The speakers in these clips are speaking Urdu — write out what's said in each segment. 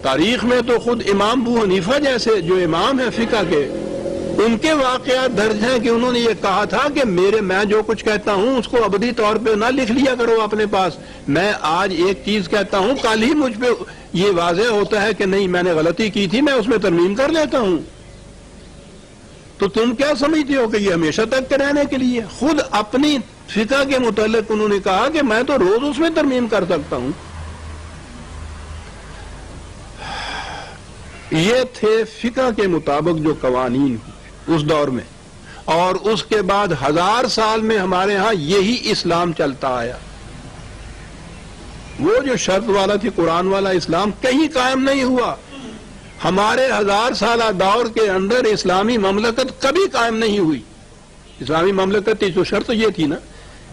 تاریخ میں تو خود امام ابو حنیفہ جیسے جو امام ہیں فقہ کے، ان کے واقعات درج ہیں کہ انہوں نے یہ کہا تھا کہ میں جو کچھ کہتا ہوں اس کو ابدی طور پہ نہ لکھ لیا کرو اپنے پاس، میں آج ایک چیز کہتا ہوں کل ہی مجھ پہ یہ واضح ہوتا ہے کہ نہیں میں نے غلطی کی تھی، میں اس میں ترمیم کر لیتا ہوں۔ تو تم کیا سمجھتے ہو کہ یہ ہمیشہ تک کے رہنے کے لیے؟ خود اپنی فقہ کے متعلق انہوں نے کہا کہ میں تو روز اس میں ترمیم کر سکتا ہوں۔ یہ تھے فقہ کے مطابق جو قوانین اس دور میں، اور اس کے بعد 1000 سال میں ہمارے ہاں یہی اسلام چلتا آیا۔ وہ جو شرط والا تھی قرآن والا اسلام کہیں قائم نہیں ہوا۔ ہمارے 1000 سالہ دور کے اندر اسلامی مملکت کبھی قائم نہیں ہوئی۔ اسلامی مملکت کی تو شرط یہ تھی نا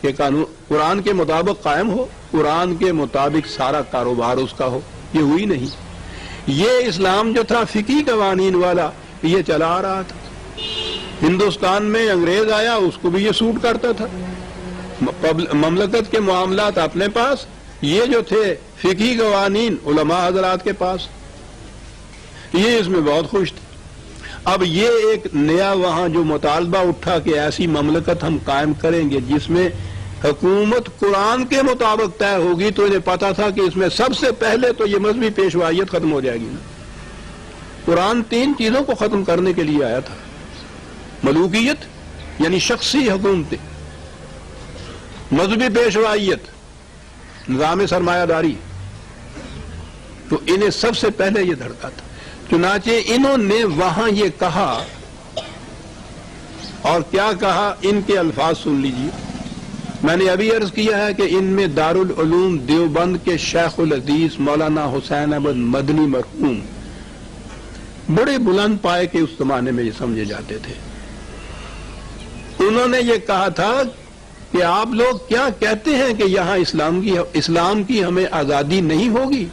کہ قانون قرآن کے مطابق قائم ہو، قرآن کے مطابق سارا کاروبار اس کا ہو، یہ ہوئی نہیں۔ یہ اسلام جو تھا فقہی قوانین والا یہ چلا آ رہا تھا۔ ہندوستان میں انگریز آیا اس کو بھی یہ سوٹ کرتا تھا، مملکت کے معاملات اپنے پاس، یہ جو تھے فقہی قوانین علماء حضرات کے پاس، یہ اس میں بہت خوش تھے۔ اب یہ ایک نیا وہاں جو مطالبہ اٹھا کہ ایسی مملکت ہم قائم کریں گے جس میں حکومت قرآن کے مطابق طے ہوگی، تو انہیں پتا تھا کہ اس میں سب سے پہلے تو یہ مذہبی پیشوائیت ختم ہو جائے گی نا۔ قرآن 3 چیزوں کو ختم کرنے کے لیے آیا تھا: ملوکیت یعنی شخصی حکومتیں، مذہبی پیشوائیت، نظام سرمایہ داری، تو انہیں سب سے پہلے یہ دھڑکا تھا۔ چنانچہ انہوں نے وہاں یہ کہا، اور کیا کہا، ان کے الفاظ سن لیجیے۔ میں نے ابھی عرض کیا ہے کہ ان میں دارالعلوم دیوبند کے شیخ الحدیث مولانا حسین احمد مدنی مرحوم بڑے بلند پائے کے اس زمانے میں یہ سمجھے جاتے تھے۔ انہوں نے یہ کہا تھا کہ آپ لوگ کیا کہتے ہیں کہ یہاں اسلام کی ہمیں آزادی نہیں ہوگی؟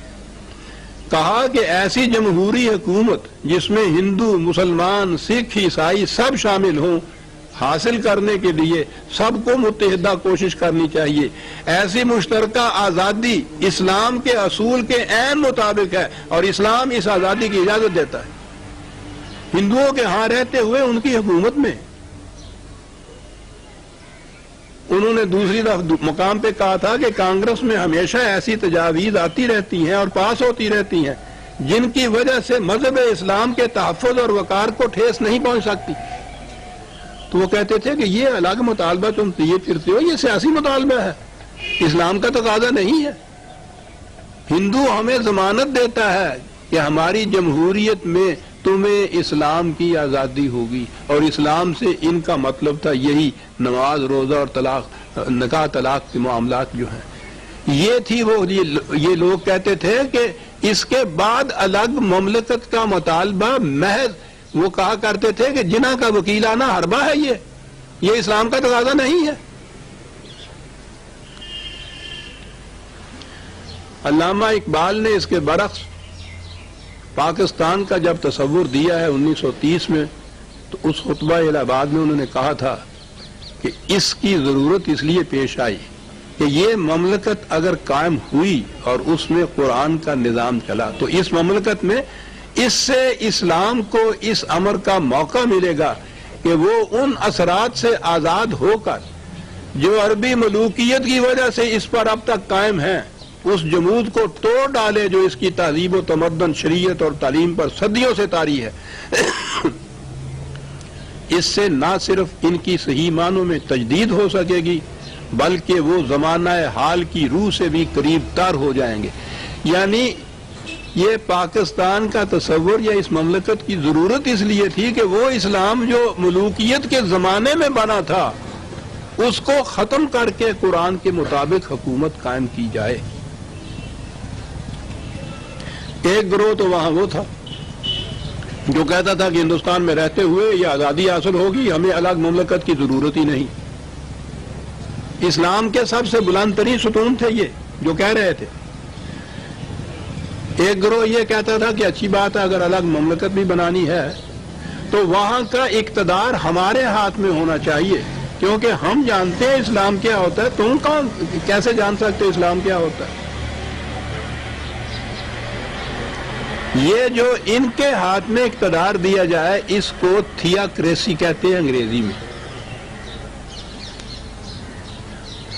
کہا کہ ایسی جمہوری حکومت جس میں ہندو، مسلمان، سکھ، عیسائی سب شامل ہوں، حاصل کرنے کے لیے سب کو متحدہ کوشش کرنی چاہیے۔ ایسی مشترکہ آزادی اسلام کے اصول کے عین مطابق ہے، اور اسلام اس آزادی کی اجازت دیتا ہے ہندوؤں کے ہاں رہتے ہوئے ان کی حکومت میں۔ انہوں نے دوسری مقام پہ کہا تھا کہ کانگریس میں ہمیشہ ایسی تجاویز آتی رہتی ہیں اور پاس ہوتی رہتی ہیں جن کی وجہ سے مذہب اسلام کے تحفظ اور وقار کو ٹھیس نہیں پہنچ سکتی۔ تو وہ کہتے تھے کہ یہ الگ مطالبہ تم یہ پھرتے ہو، یہ سیاسی مطالبہ ہے، اسلام کا تقاضا نہیں ہے۔ ہندو ہمیں ضمانت دیتا ہے کہ ہماری جمہوریت میں تمہیں اسلام کی آزادی ہوگی، اور اسلام سے ان کا مطلب تھا یہی نماز، روزہ اور طلاق، نکاح طلاق کے معاملات جو ہیں یہ تھی۔ وہ یہ لوگ کہتے تھے کہ اس کے بعد الگ مملکت کا مطالبہ محض، وہ کہا کرتے تھے کہ جنہ کا وکیلانہ حربہ ہے یہ اسلام کا تقاضا نہیں ہے۔ علامہ اقبال نے اس کے برعکس پاکستان کا جب تصور دیا ہے 1930 میں، تو اس خطبہ الہ آباد میں انہوں نے کہا تھا کہ اس کی ضرورت اس لیے پیش آئی کہ یہ مملکت اگر قائم ہوئی اور اس میں قرآن کا نظام چلا تو اس مملکت میں اس سے اسلام کو اس امر کا موقع ملے گا کہ وہ ان اثرات سے آزاد ہو کر جو عربی ملوکیت کی وجہ سے اس پر اب تک قائم ہیں، اس جمود کو توڑ ڈالے جو اس کی تہذیب و تمدن، شریعت اور تعلیم پر صدیوں سے طاری ہے۔ اس سے نہ صرف ان کی صحیح معنوں میں تجدید ہو سکے گی بلکہ وہ زمانہ حال کی روح سے بھی قریب تر ہو جائیں گے۔ یعنی یہ پاکستان کا تصور یا اس مملکت کی ضرورت اس لیے تھی کہ وہ اسلام جو ملوکیت کے زمانے میں بنا تھا اس کو ختم کر کے قرآن کے مطابق حکومت قائم کی جائے۔ ایک گروہ تو وہاں وہ تھا جو کہتا تھا کہ ہندوستان میں رہتے ہوئے یہ آزادی حاصل ہوگی، ہمیں الگ مملکت کی ضرورت ہی نہیں۔ اسلام کے سب سے بلند ترین ستون تھے یہ جو کہہ رہے تھے۔ ایک گروہ یہ کہتا تھا کہ اچھی بات ہے، اگر الگ مملکت بھی بنانی ہے تو وہاں کا اقتدار ہمارے ہاتھ میں ہونا چاہیے، کیونکہ ہم جانتے ہیں اسلام کیا ہوتا ہے، تم کیسے جان سکتے اسلام کیا ہوتا ہے؟ یہ جو ان کے ہاتھ میں اقتدار دیا جائے اس کو تھیاکریسی کہتے ہیں انگریزی میں.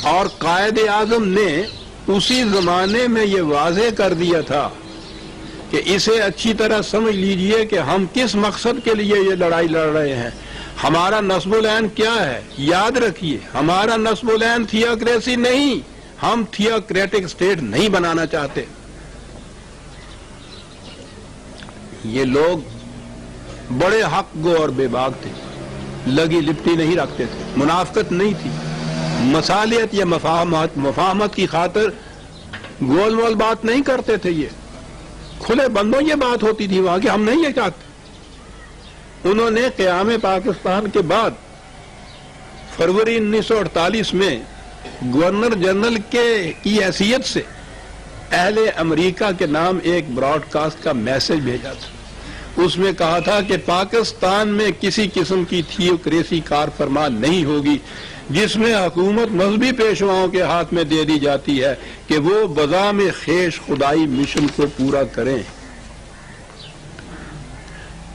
اور قائد اعظم نے اسی زمانے میں یہ واضح کر دیا تھا کہ اسے اچھی طرح سمجھ لیجئے کہ ہم کس مقصد کے لیے یہ لڑائی لڑ رہے ہیں. ہمارا نصب العین کیا ہے؟ یاد رکھیے ہمارا نصب العین تھیاکریسی نہیں، ہم تھیاکریٹک اسٹیٹ نہیں بنانا چاہتے. یہ لوگ بڑے حق گو اور بے باک تھے، لگی لپٹی نہیں رکھتے تھے، منافقت نہیں تھی، مصالحت یا مفاہمت کی خاطر گول مول بات نہیں کرتے تھے. یہ کھلے بندوں یہ بات ہوتی تھی وہاں کہ ہم نہیں یہ چاہتے. انہوں نے قیام پاکستان کے بعد فروری 1948 میں گورنر جنرل کی حیثیت سے اہل امریکہ کے نام ایک براڈ کاسٹ کا میسج بھیجا تھا. اس میں کہا تھا کہ پاکستان میں کسی قسم کی تھیوکریسی کار فرما نہیں ہوگی جس میں حکومت مذہبی پیشواؤں کے ہاتھ میں دے دی جاتی ہے کہ وہ بذام خیش خدائی مشن کو پورا کریں.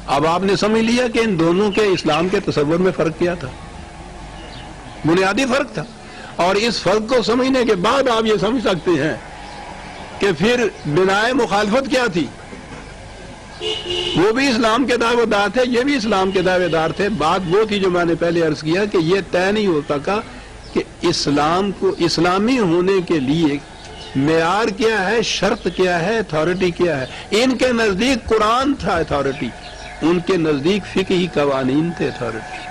اب آپ نے سمجھ لیا کہ ان دونوں کے اسلام کے تصور میں فرق کیا تھا، بنیادی فرق تھا. اور اس فرق کو سمجھنے کے بعد آپ یہ سمجھ سکتے ہیں کہ پھر بنائے مخالفت کیا تھی. وہ بھی اسلام کے دعوے دار تھے، یہ بھی اسلام کے دعوے دار تھے. بات وہ تھی جو میں نے پہلے عرض کیا کہ یہ طے نہیں ہو سکا کہ اسلام کو اسلامی ہونے کے لیے معیار کیا ہے، شرط کیا ہے، اتھارٹی کیا ہے. ان کے نزدیک قرآن تھا اتھارٹی، ان کے نزدیک فقہی قوانین تھے اتھارٹی.